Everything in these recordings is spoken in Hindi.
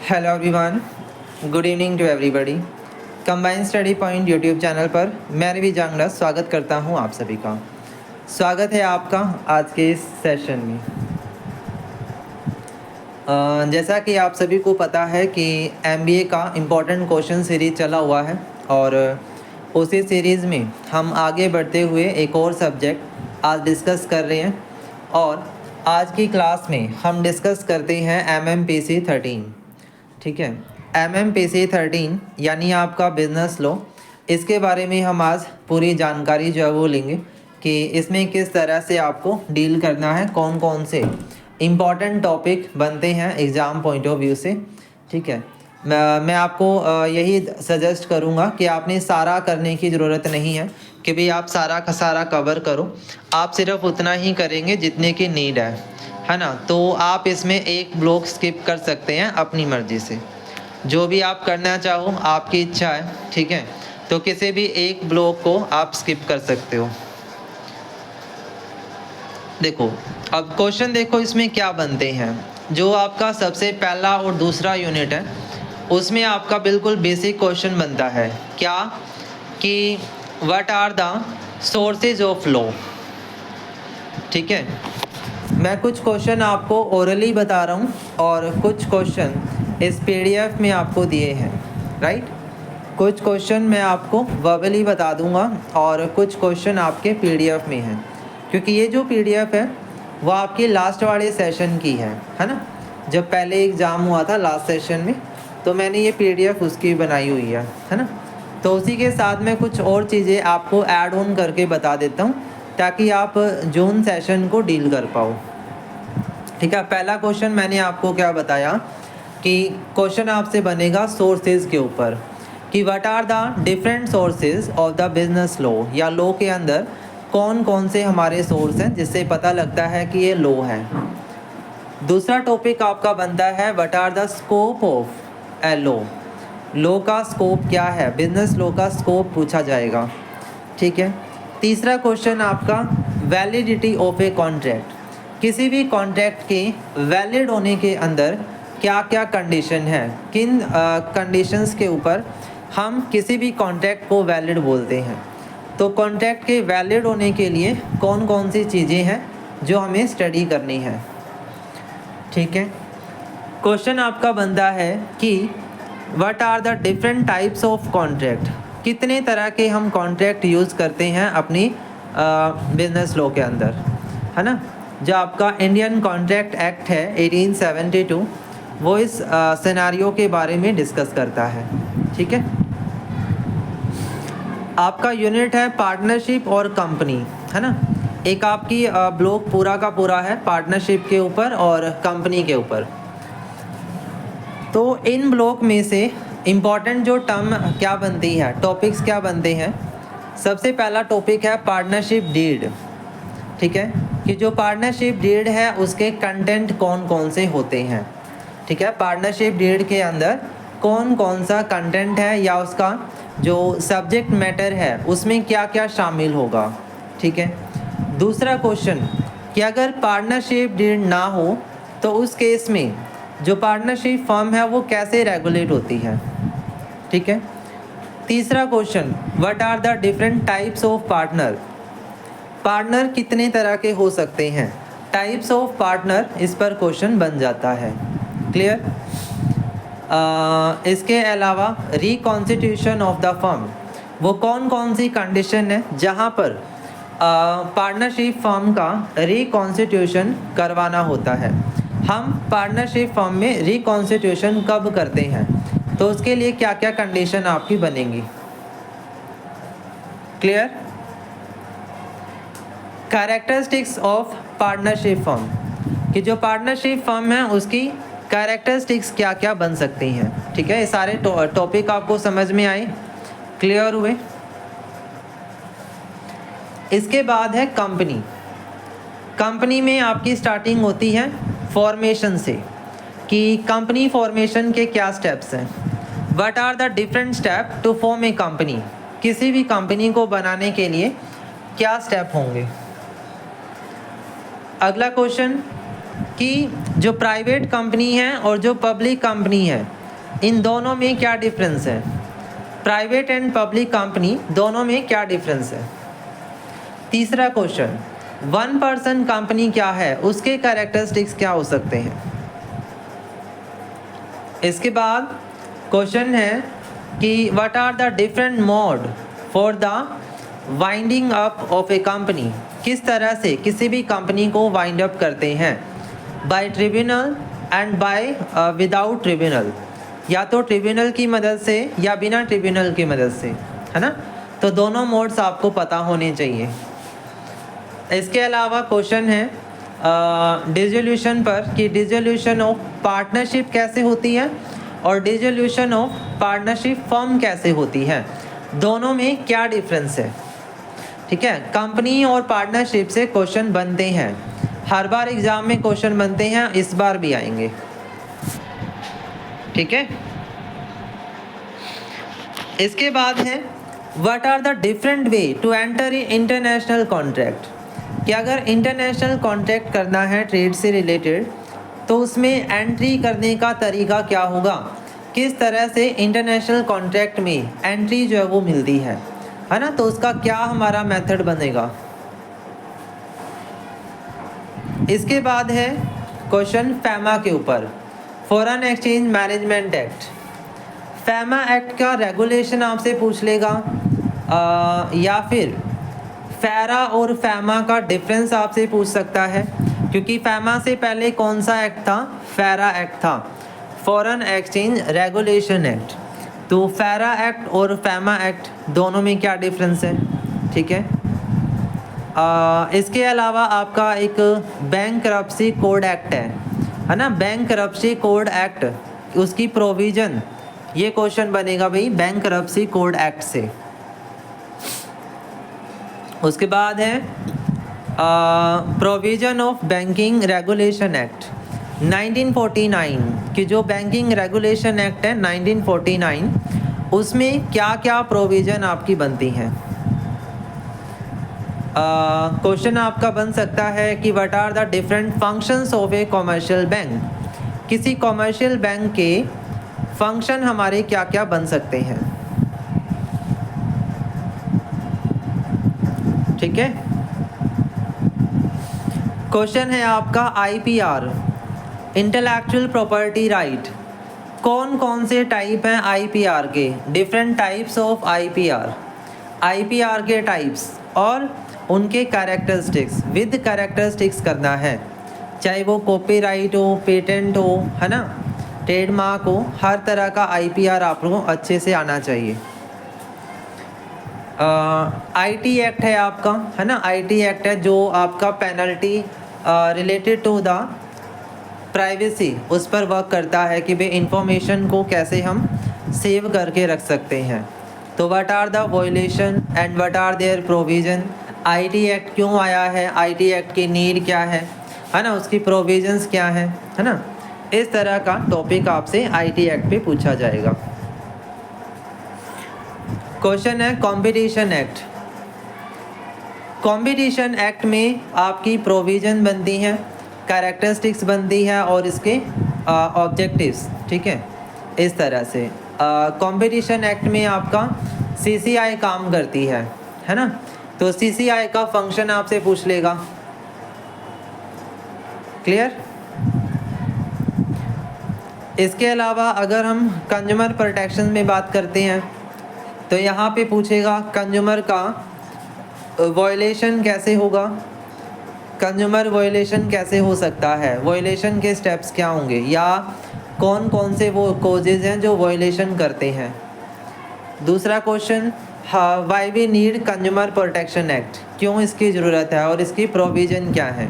Hello everyone, good evening to everybody. Combined study point YouTube channel पर मैं रवि जांगड़ा स्वागत करता हूं आप सभी का। स्वागत है आपका आज के इस सेशन में। जैसा कि आप सभी को पता है कि एमबीए का इम्पोर्टेंट क्वेश्चन सीरीज़ चला हुआ है और उसी सीरीज़ में हम आगे बढ़ते हुए एक और सब्जेक्ट आज डिस्कस कर रहे हैं और आज की क्लास में हम डिस्कस करते हैं एमएमपीसी 13। ठीक है, एमएमपीसी 13 यानी आपका बिजनेस लॉ। इसके बारे में हम आज पूरी जानकारी जो है वो लेंगे कि इसमें किस तरह से आपको डील करना है, कौन कौन से इम्पॉर्टेंट टॉपिक बनते हैं एग्ज़ाम पॉइंट ऑफ व्यू से। ठीक है, मैं आपको यही सजेस्ट करूँगा कि आपने सारा करने की ज़रूरत नहीं है कि भाई आप सारा का सारा कवर करो। आप सिर्फ उतना ही करेंगे जितने की नीड है ना। तो आप इसमें एक ब्लॉक स्किप कर सकते हैं अपनी मर्ज़ी से, जो भी आप करना चाहो आपकी इच्छा है। ठीक है, तो किसी भी एक ब्लॉक को आप स्किप कर सकते हो। देखो अब क्वेश्चन देखो इसमें क्या बनते हैं। जो आपका सबसे पहला और दूसरा यूनिट है उसमें आपका बिल्कुल बेसिक क्वेश्चन बनता है क्या कि what are the sources of law. ठीक है, मैं कुछ क्वेश्चन आपको ओरली बता रहा हूँ और कुछ क्वेश्चन इस पीडीएफ में आपको दिए हैं। राइट, कुछ क्वेश्चन मैं आपको वर्बली बता दूंगा और कुछ क्वेश्चन आपके पीडीएफ में हैं, क्योंकि ये जो पीडीएफ है वो आपकी लास्ट वाले सेशन की है ना। जब पहले एग्ज़ाम हुआ था लास्ट सेशन में तो मैंने ये पीडीएफ उसकी बनाई हुई है ना। तो उसी के साथ में कुछ और चीज़ें आपको ऐड ऑन करके बता देता हूँ ताकि आप जून सेशन को डील कर पाओ। ठीक है, पहला क्वेश्चन मैंने आपको क्या बताया कि क्वेश्चन आपसे बनेगा सोर्सेज के ऊपर कि what are the different sources of the business law, या लॉ के अंदर कौन कौन से हमारे सोर्स हैं जिससे पता लगता है कि ये लॉ है। दूसरा टॉपिक आपका बनता है what are the scope of a law. Law का स्कोप क्या है, बिजनेस लॉ का स्कोप पूछा जाएगा। ठीक है, तीसरा क्वेश्चन आपका वैलिडिटी ऑफ ए कॉन्ट्रैक्ट। किसी भी कॉन्ट्रैक्ट के वैलिड होने के अंदर क्या क्या कंडीशन है, किन कंडीशंस के ऊपर हम किसी भी कॉन्ट्रैक्ट को वैलिड बोलते हैं। तो कॉन्ट्रैक्ट के वैलिड होने के लिए कौन कौन सी चीज़ें हैं जो हमें स्टडी करनी है। ठीक है, क्वेश्चन आपका बनता है कि what are the different types of contract. कितने तरह के हम कॉन्ट्रैक्ट यूज़ करते हैं अपनी बिजनेस लॉ के अंदर, है ना। जो आपका इंडियन कॉन्ट्रैक्ट एक्ट है 1872 वो इस सिनेरियो के बारे में डिस्कस करता है। ठीक है, आपका यूनिट है पार्टनरशिप और कंपनी, है ना। एक आपकी ब्लॉक पूरा का पूरा है पार्टनरशिप के ऊपर और कंपनी के ऊपर। तो इन ब्लॉक में से इम्पॉर्टेंट जो टर्म क्या बनती है, टॉपिक्स क्या बनते हैं। सबसे पहला टॉपिक है पार्टनरशिप डीड। ठीक है, कि जो पार्टनरशिप डीड है उसके कंटेंट कौन कौन से होते हैं। ठीक है, पार्टनरशिप डीड के अंदर कौन कौन सा कंटेंट है या उसका जो सब्जेक्ट मैटर है उसमें क्या क्या शामिल होगा। ठीक है, दूसरा क्वेश्चन कि अगर पार्टनरशिप डीड ना हो तो उस केस में जो पार्टनरशिप फर्म है वो कैसे रेगुलेट होती है। ठीक है, तीसरा question what are the different types of partner. Partner कितने तरह के हो सकते हैं, टाइप्स ऑफ पार्टनर, इस पर क्वेश्चन बन जाता है। क्लियर। इसके अलावा रिकॉन्स्टिट्यूशन ऑफ द फर्म, वो कौन कौन सी कंडीशन है जहाँ पर पार्टनरशिप फर्म का रिकॉन्स्टिट्यूशन करवाना होता है। हम पार्टनरशिप फर्म में रिकॉन्स्टिट्यूशन कब करते हैं, तो उसके लिए क्या क्या कंडीशन आपकी बनेंगी। Clear. Characteristics of partnership firm, कि जो पार्टनरशिप फर्म है उसकी कैरेक्टरिस्टिक्स क्या क्या बन सकती हैं। ठीक है, ये सारे टॉपिक आपको समझ में आए, क्लियर हुए। इसके बाद है कंपनी। कंपनी में आपकी स्टार्टिंग होती है फॉर्मेशन से, कि कंपनी फॉर्मेशन के क्या स्टेप्स हैं। What are the different step to form a company, किसी भी कंपनी को बनाने के लिए क्या स्टेप होंगे। अगला क्वेश्चन कि जो प्राइवेट कंपनी है और जो पब्लिक कंपनी है, इन दोनों में क्या डिफरेंस है? प्राइवेट एंड पब्लिक कंपनी दोनों में क्या डिफरेंस है? तीसरा क्वेश्चन, वन पर्सन कंपनी क्या है, उसके कैरेक्टरिस्टिक्स क्या हो सकते हैं? इसके बाद क्वेश्चन है कि what are the different mode for the winding up of a company, किस तरह से किसी भी कंपनी को वाइंड अप करते हैं? By tribunal and by without tribunal, या तो ट्रिब्यूनल की मदद से या बिना ट्रिब्यूनल की मदद से, है ना? तो दोनों मोड्स आपको पता होने चाहिए। इसके अलावा क्वेश्चन है डिसोल्यूशन पर कि डिसोल्यूशन ऑफ पार्टनरशिप कैसे होती है और डिसोल्यूशन ऑफ पार्टनरशिप फर्म कैसे होती है, दोनों में क्या डिफरेंस है? ठीक है, कंपनी और पार्टनरशिप से क्वेश्चन बनते हैं, हर बार एग्जाम में क्वेश्चन बनते हैं, इस बार भी आएंगे। ठीक है, इसके बाद है what are the different way to enter a international contract, कि अगर इंटरनेशनल कॉन्ट्रैक्ट करना है ट्रेड से रिलेटेड तो उसमें एंट्री करने का तरीका क्या होगा, किस तरह से इंटरनेशनल कॉन्ट्रैक्ट में एंट्री जो है वो मिलती है ना? तो उसका क्या हमारा मेथड बनेगा। इसके बाद है क्वेश्चन फैमा के ऊपर, foreign exchange management act. FEMA act का रेगुलेशन आपसे पूछ लेगा या फिर फैरा और फैमा का डिफरेंस आपसे पूछ सकता है, क्योंकि फैमा से पहले कौन सा एक्ट था? फैरा एक्ट था, फॉरेन एक्सचेंज रेगुलेशन एक्ट। तो फैरा एक्ट और फैमा एक्ट दोनों में क्या डिफरेंस है? ठीक है, इसके अलावा आपका एक बैंक करप्सी कोड एक्ट है ना? बैंक करप्सी कोड एक्ट, उसकी प्रोविज़न, ये क्वेश्चन बनेगा भाई बैंक करप्सी कोड एक्ट से। उसके बाद है provision of banking regulation act 1949, कि जो बैंकिंग रेगुलेशन एक्ट है 1949, उसमें क्या क्या प्रोविज़न आपकी बनती हैं? क्वेश्चन आपका बन सकता है कि what are the different functions of a commercial bank, किसी कॉमर्शियल बैंक के फंक्शन हमारे क्या क्या बन सकते हैं? ठीक है, क्वेश्चन है आपका आईपीआर, इंटेलेक्चुअल प्रॉपर्टी राइट। कौन कौन से टाइप हैं आईपीआर के? Different types of IPR, IPR के टाइप्स और उनके कैरेक्टरिस्टिक्स, विद कैरेक्टरिस्टिक्स करना है, चाहे वो कॉपीराइट हो, पेटेंट हो, है ना, ट्रेडमार्क हो, हर तरह का आईपीआर आप लोगों को अच्छे से आना चाहिए। आईटी एक्ट है आपका, है ना? आईटी एक्ट है जो आपका penalty related to the privacy, उस पर वर्क करता है कि भाई इंफॉर्मेशन को कैसे हम सेव करके रख सकते हैं। तो what are the violation and what are their provision, IT act क्यों आया है, आईटी एक्ट की नीड क्या है ना, उसकी प्रोविजंस क्या है ना? इस तरह का टॉपिक आपसे आईटी एक्ट पे पूछा जाएगा। क्वेश्चन है कंपटीशन एक्ट। कंपटीशन एक्ट में आपकी प्रोविज़न बनती हैं, कैरेक्टरिस्टिक्स बनती है और इसके ऑब्जेक्टिव्स। ठीक है, इस तरह से कंपटीशन एक्ट में आपका सीसीआई काम करती है ना? तो सीसीआई का फंक्शन आपसे पूछ लेगा। क्लियर? इसके अलावा अगर हम कंज्यूमर प्रोटेक्शन में बात करते हैं तो यहाँ पे पूछेगा कंज्यूमर का वायलेशन कैसे होगा, कंज्यूमर वायलेशन कैसे हो सकता है, वायलेशन के स्टेप्स क्या होंगे, या कौन कौन से वो कॉजेज़ हैं जो वायलेशन करते हैं। दूसरा question, why we need consumer protection act, क्यों इसकी ज़रूरत है और इसकी प्रोविज़न क्या है।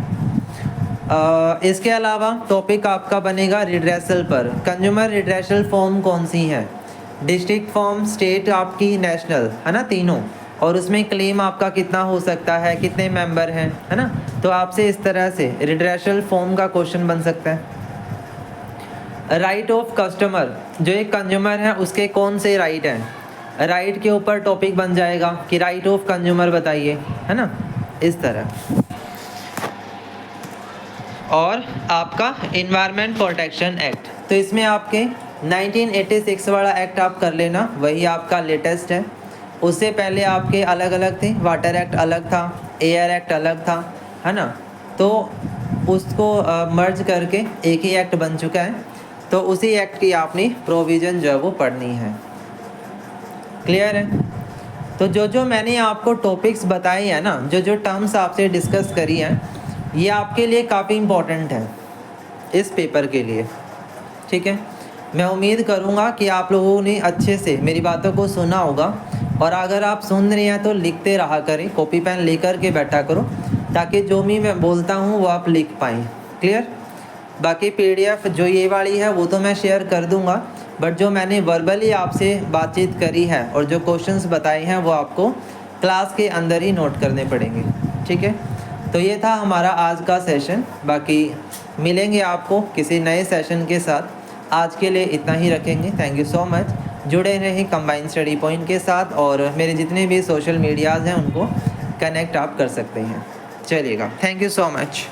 इसके अलावा टॉपिक आपका बनेगा रिड्रेसल पर। कंज्यूमर रिड्रेसल फॉर्म कौन सी हैं, डिस्ट्रिक्ट फॉर्म, स्टेट आपकी, नेशनल, है ना, तीनों, और उसमें क्लेम आपका कितना हो सकता है, कितने मेंबर हैं, है ना। तो आपसे इस तरह से रिड्रेसल फॉर्म का क्वेश्चन बन सकता है। राइट ऑफ कस्टमर, जो एक कंज्यूमर है उसके कौन से राइट हैं, राइट के ऊपर टॉपिक बन जाएगा कि राइट ऑफ कंज्यूमर बताइए, है ना, इस तरह। और आपका इन्वायरमेंट प्रोटेक्शन एक्ट। तो इसमें आपके 1986 वाला एक्ट आप कर लेना, वही आपका लेटेस्ट है। उससे पहले आपके अलग अलग थे, वाटर एक्ट अलग था, एयर एक्ट अलग था, है ना। तो उसको मर्ज करके एक ही एक्ट बन चुका है। तो उसी एक्ट की आपने प्रोविज़न जो है वो पढ़नी है। क्लियर है। तो जो मैंने आपको टॉपिक्स बताए हैं ना, जो टर्म्स आपसे डिस्कस करी हैं, ये आपके लिए काफ़ी इम्पोर्टेंट है इस पेपर के लिए। ठीक है, मैं उम्मीद करूँगा कि आप लोगों ने अच्छे से मेरी बातों को सुना होगा, और अगर आप सुन रहे हैं तो लिखते रहा करें, कॉपी पेन लेकर के बैठा करो, ताकि जो भी मैं बोलता हूँ वो आप लिख पाएँ। क्लियर। बाकी PDF जो ये वाली है वो तो मैं शेयर कर दूँगा, बट जो मैंने वर्बली आपसे बातचीत करी है और जो क्वेश्चंस बताए हैं वो आपको क्लास के अंदर ही नोट करने पड़ेंगे। ठीक है, तो ये था हमारा आज का सेशन। बाकी मिलेंगे आपको किसी नए सेशन के साथ। आज के लिए इतना ही रखेंगे। Thank you so much. जुड़े रहें कंबाइंड स्टडी पॉइंट के साथ, और मेरे जितने भी सोशल मीडियाज़ हैं उनको कनेक्ट आप कर सकते हैं। चलिएगा, थैंक यू सो मच।